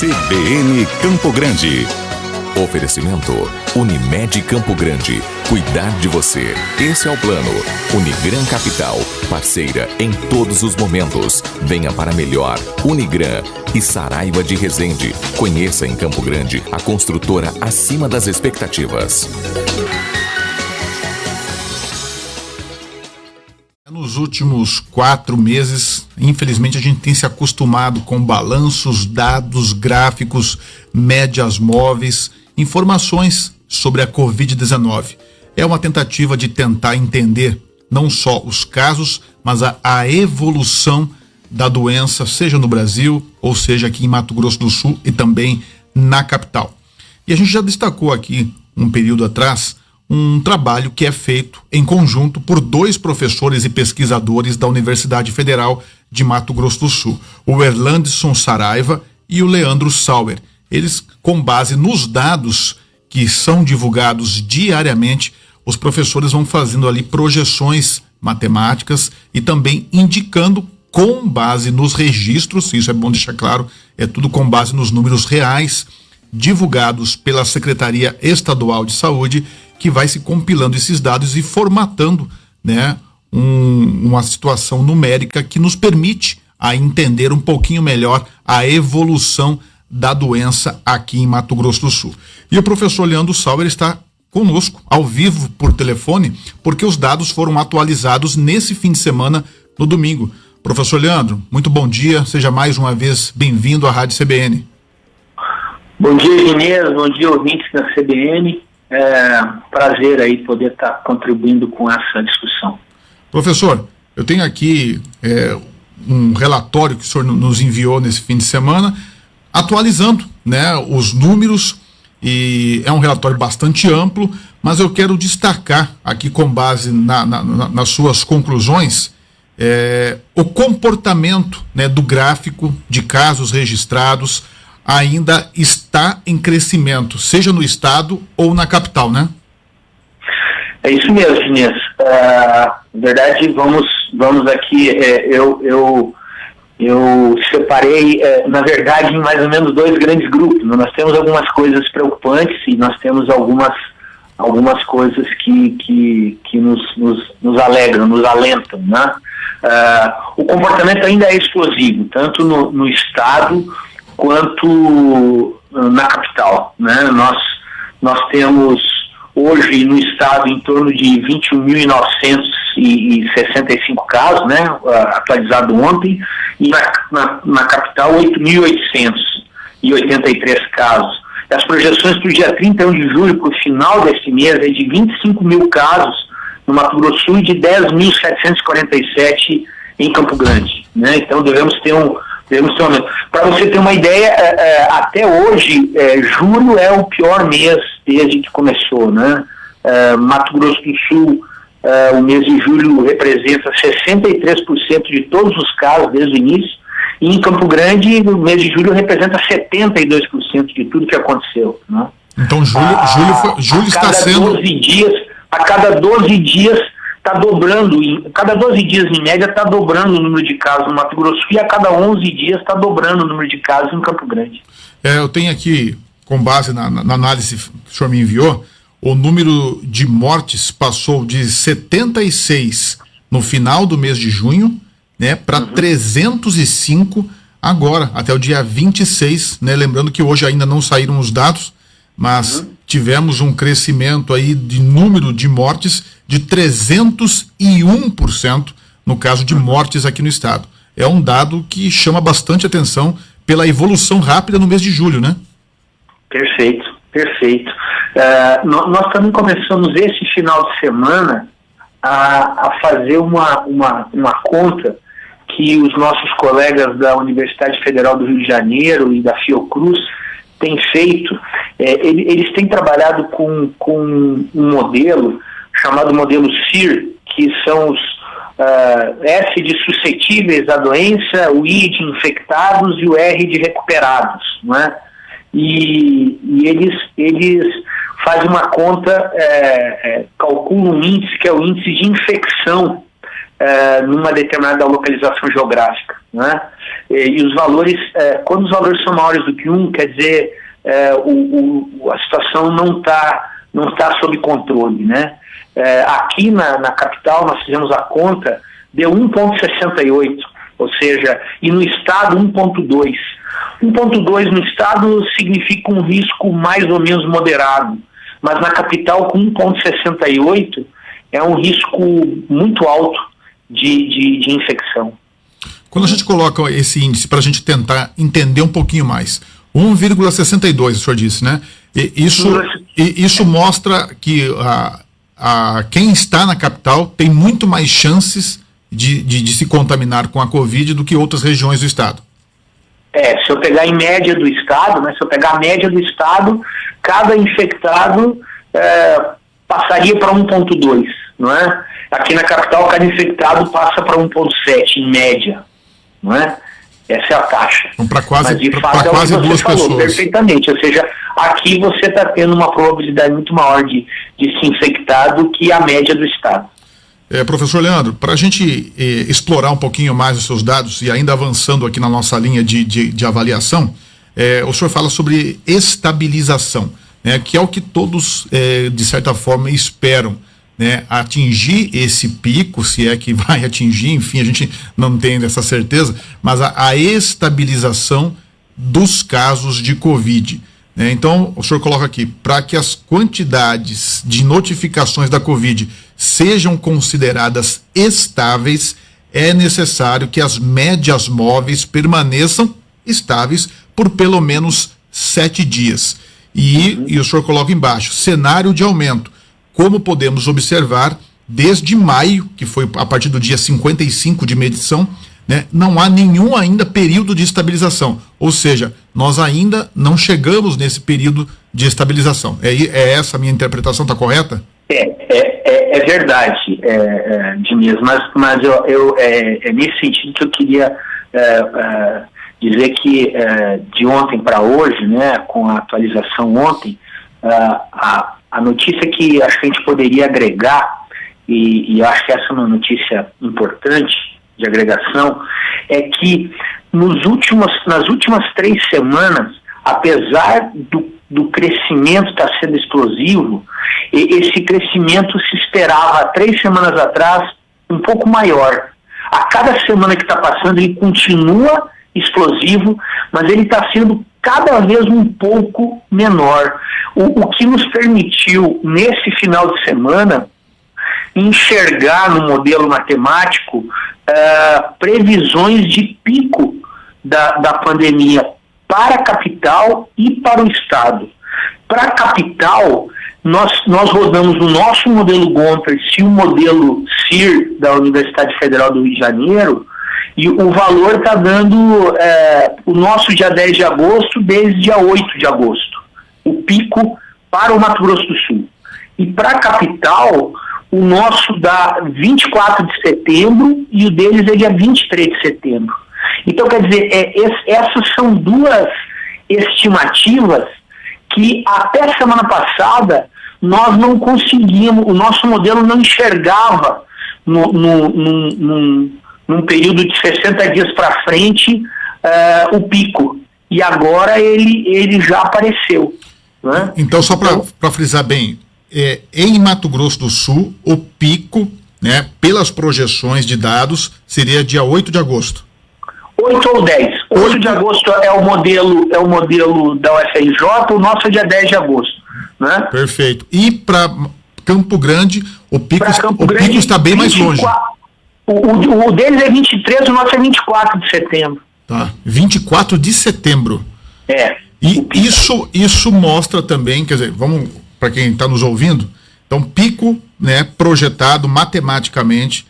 CBN Campo Grande. Oferecimento Unimed Campo Grande. Cuidar de você. Esse é o plano. Unigran Capital. Parceira em todos os momentos. Venha para melhor. Unigran e Saraiva de Resende. Conheça em Campo Grande a construtora acima das expectativas. Nos últimos 4 meses, infelizmente, a gente tem se acostumado com balanços, dados, gráficos, médias móveis, informações sobre a Covid-19. É uma tentativa de tentar entender não só os casos, mas a evolução da doença, seja no Brasil, ou seja aqui em Mato Grosso do Sul e também na capital. E a gente já destacou aqui, um período atrás, um trabalho que é feito em conjunto por 2 professores e pesquisadores da Universidade Federal de Mato Grosso do Sul, o Erlandson Saraiva e o Leandro Sauer. Eles, com base nos dados que são divulgados diariamente, os professores vão fazendo ali projeções matemáticas e também indicando, com base nos registros, isso é bom deixar claro, é tudo com base nos números reais divulgados pela Secretaria Estadual de Saúde, que vai se compilando esses dados e formatando, né, uma situação numérica que nos permite a entender um pouquinho melhor a evolução da doença aqui em Mato Grosso do Sul. E o professor Leandro Sauer está conosco, ao vivo, por telefone, porque os dados foram atualizados nesse fim de semana, no domingo. Professor Leandro, muito bom dia, seja mais uma vez bem-vindo à Rádio CBN. Bom dia, Inês, bom dia, ouvintes da CBN. Prazer aí poder estar contribuindo com essa discussão. Professor, eu tenho aqui um relatório que o senhor nos enviou nesse fim de semana, atualizando, né, os números, e é um relatório bastante amplo, mas eu quero destacar aqui, com base nas suas conclusões, o comportamento, né, do gráfico de casos registrados ainda está em crescimento, seja no estado ou na capital, né? É isso mesmo, Inês. Na verdade, vamos aqui, eu separei, na verdade, em mais ou menos 2 grandes grupos. Nós temos algumas coisas preocupantes e nós temos algumas coisas que nos alegram, nos alentam, né? O comportamento ainda é explosivo, tanto no estado quanto na capital, né? Nós temos hoje no estado em torno de 21.965 casos, né? Atualizado ontem, e na capital 8.883 casos. As projeções para o dia 31 de julho, para o final deste mês, é de 25 mil casos no Mato Grosso do Sul e de 10.747 em Campo Grande, né? Então devemos ter um aumento. Para você ter uma ideia, até hoje, julho é o pior mês desde que começou, né? Mato Grosso do Sul, o mês de julho representa 63% de todos os casos desde o início, e em Campo Grande, o mês de julho representa 72% de tudo que aconteceu, né? Então julho está sendo... A cada 12 dias está dobrando, cada 12 dias em média está dobrando o número de casos no Mato Grosso e a cada 11 dias está dobrando o número de casos em Campo Grande. Eu tenho aqui, com base na análise que o senhor me enviou, o número de mortes passou de 76 no final do mês de junho, né, para 305 agora, até o dia 26, né, lembrando que hoje ainda não saíram os dados, mas tivemos um crescimento aí de número de mortes de 301% no caso de mortes aqui no estado. É um dado que chama bastante atenção pela evolução rápida no mês de julho, né? Perfeito. Nós também começamos esse final de semana a fazer uma conta que os nossos colegas da Universidade Federal do Rio de Janeiro e da Fiocruz têm feito. Eles têm trabalhado com um modelo chamado modelo SIR, que são os S de suscetíveis à doença, o I de infectados e o R de recuperados, né? E eles fazem uma conta, calculam um índice que é o índice de infecção numa determinada localização geográfica, né? E os valores, quando os valores são maiores do que 1, quer dizer, a situação não tá sob controle, né? Aqui na capital nós fizemos a conta, deu 1,68, ou seja, e no estado 1,2. 1,2 no estado significa um risco mais ou menos moderado, mas na capital com 1,68 é um risco muito alto de infecção. Quando a gente coloca esse índice para a gente tentar entender um pouquinho mais, 1,62 o senhor disse, né? Isso mostra que quem está na capital tem muito mais chances de se contaminar com a Covid do que outras regiões do estado. Se eu pegar em média do estado, né? Se eu pegar a média do estado, cada infectado passaria para 1,2, não é? Aqui na capital, cada infectado passa para 1,7 em média, não é? Essa é a taxa. Então, para quase, mas, de fato, quase duas pessoas. Perfeitamente, ou seja, aqui você está tendo uma probabilidade muito maior de se infectar do que a média do estado. Professor Leandro, para a gente explorar um pouquinho mais os seus dados e ainda avançando aqui na nossa linha de avaliação, o senhor fala sobre estabilização, né, que é o que todos, de certa forma, esperam, né, atingir esse pico, se é que vai atingir, enfim, a gente não tem essa certeza, mas a estabilização dos casos de Covid. Né? Então, o senhor coloca aqui, para que as quantidades de notificações da Covid sejam consideradas estáveis, é necessário que as médias móveis permaneçam estáveis por pelo menos 7 dias. E o senhor coloca embaixo, cenário de aumento, como podemos observar, desde maio, que foi a partir do dia 55 de medição, né, não há nenhum ainda período de estabilização, ou seja, nós ainda não chegamos nesse período de estabilização. É essa a minha interpretação, está correta? É verdade, Diniz, mas eu nesse sentido que eu queria dizer que de ontem para hoje, né, com a atualização ontem, a notícia que acho que a gente poderia agregar, e eu acho que essa é uma notícia importante de agregação, é que nas últimas 3 semanas, apesar do crescimento estar sendo explosivo, esse crescimento se esperava há 3 semanas atrás um pouco maior. A cada semana que está passando ele continua explosivo, mas ele está sendo cada vez um pouco menor. O que nos permitiu, nesse final de semana, enxergar no modelo matemático previsões de pico da pandemia para a capital e para o estado. Para a capital, nós rodamos o nosso modelo Gompers e o modelo CIR da Universidade Federal do Rio de Janeiro, e o valor está dando o nosso dia 10 de agosto desde dia 8 de agosto. O pico para o Mato Grosso do Sul. E para a capital, o nosso dá 24 de setembro e o deles é dia 23 de setembro. Então, quer dizer, essas são 2 estimativas que até semana passada nós não conseguimos, o nosso modelo não enxergava num período de 60 dias para frente o pico. E agora ele já apareceu. Né? Então, só para frisar bem, em Mato Grosso do Sul, o pico, né, pelas projeções de dados, seria dia 8 de agosto. 8 ou 10. 8 de agosto é o modelo da UFRJ, o nosso é dia 10 de agosto. Né? Perfeito. E para Campo Grande, o pico está bem 24, mais longe. O deles é 23, o nosso é 24 de setembro. Tá, 24 de setembro. E isso mostra também, quer dizer, vamos, para quem está nos ouvindo, então pico, né, projetado matematicamente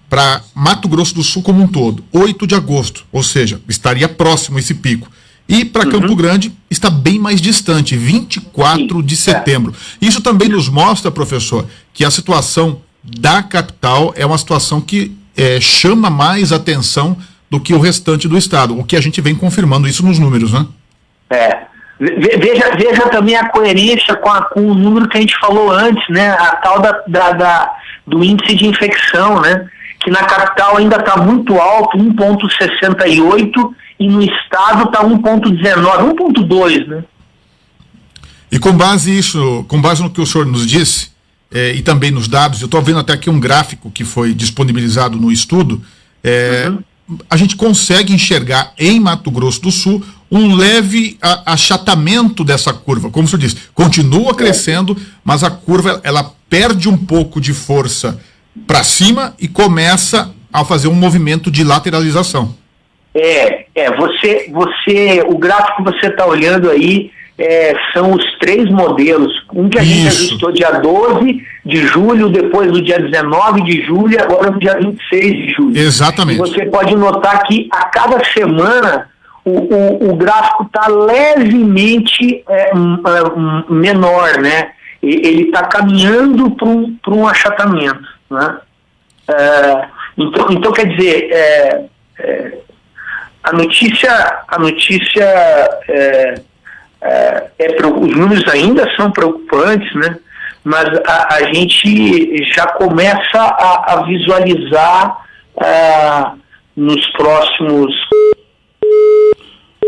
para Mato Grosso do Sul como um todo, 8 de agosto, ou seja, estaria próximo esse pico. E para Campo Grande está bem mais distante, 24 de setembro. Isso também nos mostra, professor, que a situação da capital é uma situação que chama mais atenção do que o restante do estado, o que a gente vem confirmando isso nos números, né? Veja também a coerência com o número que a gente falou antes, né? A tal do índice de infecção, né? que na capital ainda está muito alto, 1,68, e no estado está 1,19, 1,2, né? E com base no que o senhor nos disse, e também nos dados, eu estou vendo até aqui um gráfico que foi disponibilizado no estudo, a gente consegue enxergar em Mato Grosso do Sul um leve achatamento dessa curva. Como o senhor disse, continua crescendo, mas a curva ela perde um pouco de força para cima e começa a fazer um movimento de lateralização. O gráfico que você está olhando aí são os 3 modelos. Um que a gente ajustou dia 12 de julho, depois do dia 19 de julho e agora no dia 26 de julho. Exatamente. E você pode notar que a cada semana o gráfico está levemente menor, né? Ele está caminhando para um achatamento, né? Então quer dizer, a notícia os números ainda são preocupantes, né? Mas a gente já começa a visualizar nos próximos...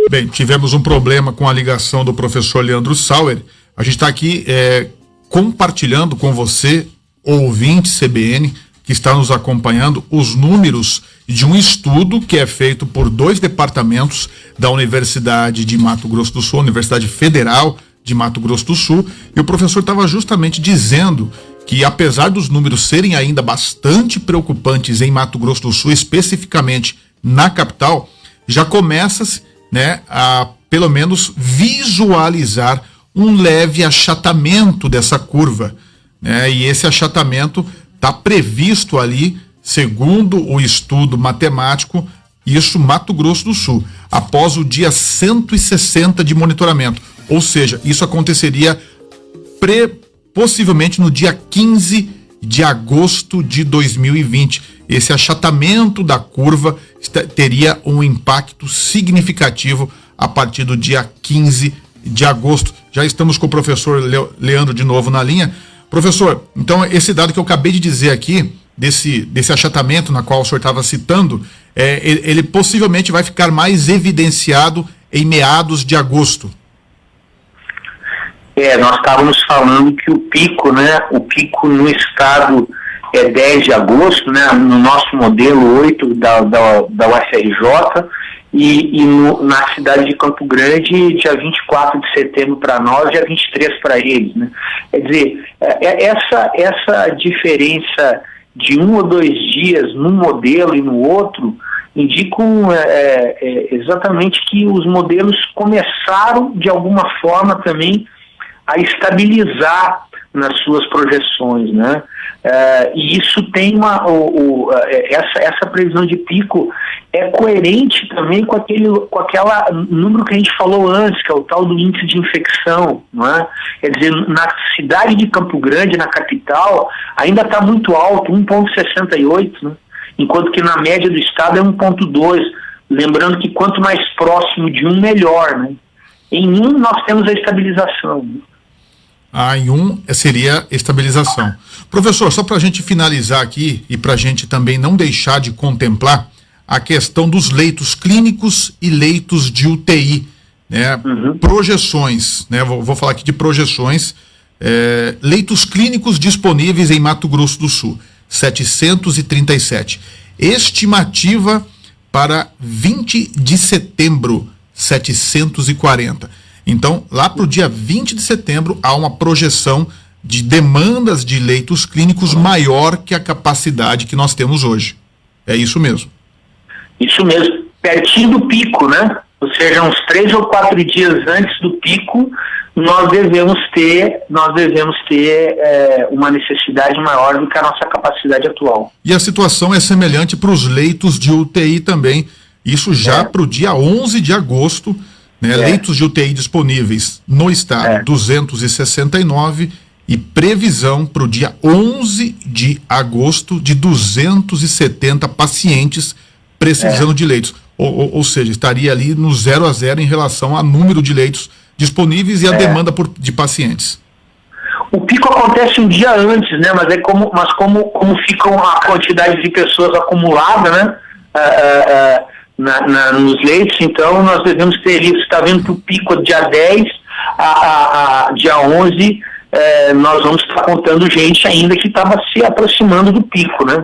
Bem, tivemos um problema com a ligação do professor Leandro Sauer. A gente está aqui compartilhando com você, ouvinte CBN, que está nos acompanhando, os números de um estudo que é feito por 2 departamentos da Universidade de Mato Grosso do Sul, Universidade Federal de Mato Grosso do Sul, e o professor estava justamente dizendo que, apesar dos números serem ainda bastante preocupantes em Mato Grosso do Sul, especificamente na capital, já começa-se, né, a pelo menos visualizar um leve achatamento dessa curva, né? E esse achatamento está previsto ali, segundo o estudo matemático, isso Mato Grosso do Sul, após o dia 160 de monitoramento. Ou seja, isso aconteceria possivelmente no dia 15 de agosto de 2020. Esse achatamento da curva teria um impacto significativo a partir do dia 15 de agosto. Já estamos com o professor Leandro de novo na linha. Professor, então esse dado que eu acabei de dizer aqui, desse achatamento na qual o senhor estava citando, ele possivelmente vai ficar mais evidenciado em meados de agosto. Nós estávamos falando que o pico no estado é 10 de agosto, né, no nosso modelo 8 da UFRJ, na cidade de Campo Grande, dia 24 de setembro para nós, dia 23 para eles, né? Quer dizer, essa diferença de 1 ou 2 dias num modelo e no outro indicam exatamente que os modelos começaram, de alguma forma, também a estabilizar nas suas projeções, né? E isso tem essa previsão de pico é coerente também com aquele número que a gente falou antes, que é o tal do índice de infecção, não é? Quer dizer, na cidade de Campo Grande, na capital, ainda está muito alto, 1,68, né? Enquanto que na média do estado é 1,2. Lembrando que quanto mais próximo de 1, melhor, né? Em 1 nós temos a estabilização. Em 1 seria estabilização. Professor, só para a gente finalizar aqui e para a gente também não deixar de contemplar a questão dos leitos clínicos e leitos de UTI, né? Projeções, né? Vou falar aqui de projeções. Leitos clínicos disponíveis em Mato Grosso do Sul, 737. Estimativa para 20 de setembro, 740. Então, lá para o dia 20 de setembro, há uma projeção de demandas de leitos clínicos maior que a capacidade que nós temos hoje. É isso mesmo? Isso mesmo. Pertinho do pico, né? Ou seja, uns 3 ou 4 dias antes do pico, nós devemos ter uma necessidade maior do que a nossa capacidade atual. E a situação é semelhante para os leitos de UTI também. Isso já para o dia 11 de agosto, né? Leitos de UTI disponíveis no estado, 269, e previsão para o dia 11 de agosto de 270 pacientes precisando de leitos. Ou seja, estaria ali no 0 a 0 em relação ao número de leitos disponíveis e a demanda de pacientes. O pico acontece um dia antes, né? Mas como ficam a quantidade de pessoas acumulada, né? Nos leitos, então nós devemos ter isso. Você está vendo que o pico é dia 10, dia 11, nós vamos estar contando gente ainda que estava se aproximando do pico, né?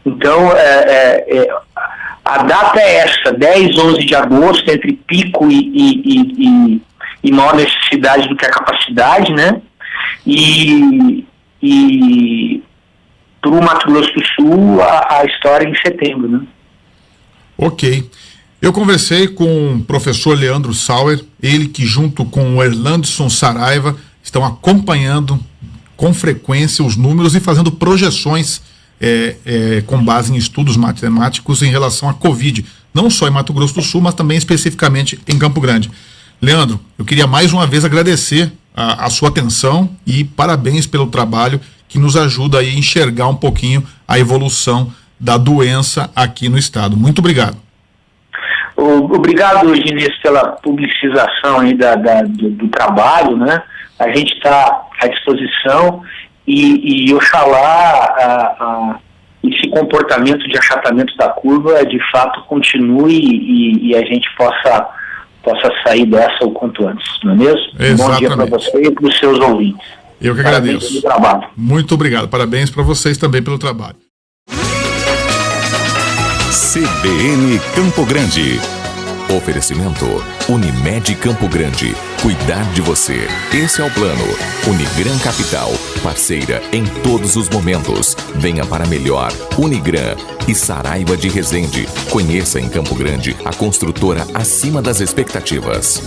Então, a data é essa, 10, 11 de agosto, entre pico e maior necessidade do que a capacidade, né? E para o Mato Grosso do Sul, a história é em setembro, né? Ok. Eu conversei com o professor Leandro Sauer, ele que junto com o Erlandson Saraiva estão acompanhando com frequência os números e fazendo projeções com base em estudos matemáticos em relação à Covid, não só em Mato Grosso do Sul, mas também especificamente em Campo Grande. Leandro, eu queria mais uma vez agradecer a sua atenção e parabéns pelo trabalho que nos ajuda aí a enxergar um pouquinho a evolução da doença aqui no estado. Muito obrigado. Obrigado, Diniz, pela publicização aí do trabalho, né? A gente está à disposição e oxalá esse comportamento de achatamento da curva de fato continue e a gente possa sair dessa o quanto antes, não é mesmo? Exatamente. Bom dia para você e para os seus ouvintes. Eu que agradeço. Pelo trabalho. Muito obrigado. Parabéns para vocês também pelo trabalho. CBN Campo Grande. Oferecimento Unimed Campo Grande. Cuidar de você. Esse é o plano. Unigran Capital. Parceira em todos os momentos. Venha para melhor. Unigran e Saraiva de Resende. Conheça em Campo Grande a construtora acima das expectativas.